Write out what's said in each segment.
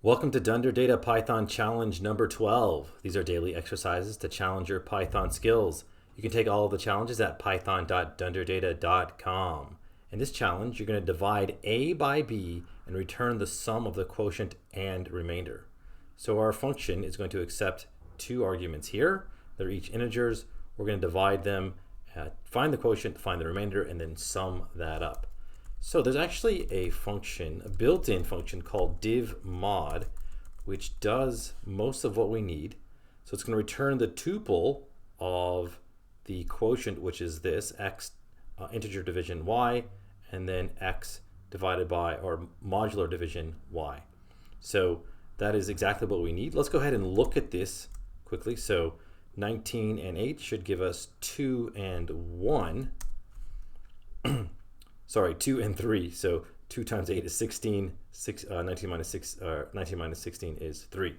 Welcome to Dunder Data Python Challenge number 12. These are daily exercises to challenge your Python skills. You can take all of the challenges at python.dunderdata.com. In this challenge, you're going to divide A by B and return the sum of the quotient and remainder. So our function is going to accept two arguments here. They're each integers. We're going to divide them, find the quotient, find the remainder, and then sum that up. So there's actually a function, a built-in function called div_mod, which does most of what we need. So it's going to return the tuple of the quotient, which is this, x integer division y, and then x divided by, or modular division y. So that is exactly what we need. Let's go ahead and look at this quickly. So 19 and 8 should give us 2 and 1. Sorry, 2 and 3. So 2 times 8 is 16. 19 minus 16 is 3.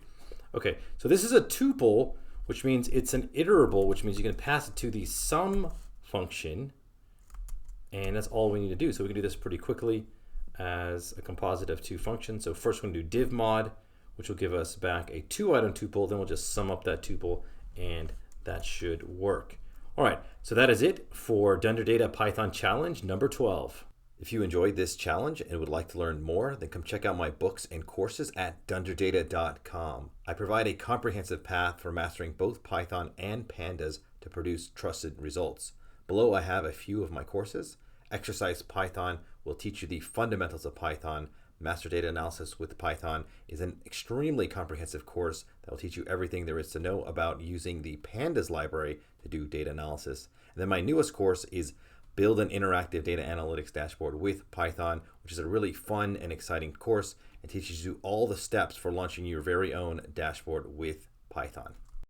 Okay, so this is a tuple, which means it's an iterable, which means you can pass it to the sum function, and that's all we need to do. So we can do this pretty quickly as a composite of two functions. So first we're going to do div_mod, which will give us back a 2-item tuple. Then we'll just sum up that tuple, and that should work. All right, so that is it for Dunder Data Python Challenge number 12. If you enjoyed this challenge and would like to learn more, then come check out my books and courses at dunderdata.com. I provide a comprehensive path for mastering both Python and Pandas to produce trusted results. Below I have a few of my courses. Exercise Python will teach you the fundamentals of Python. Master Data Analysis with Python is an extremely comprehensive course that will teach you everything there is to know about using the Pandas library to do data analysis. And then my newest course is Build an Interactive Data Analytics Dashboard with Python, which is a really fun and exciting course and teaches you all the steps for launching your very own dashboard with Python.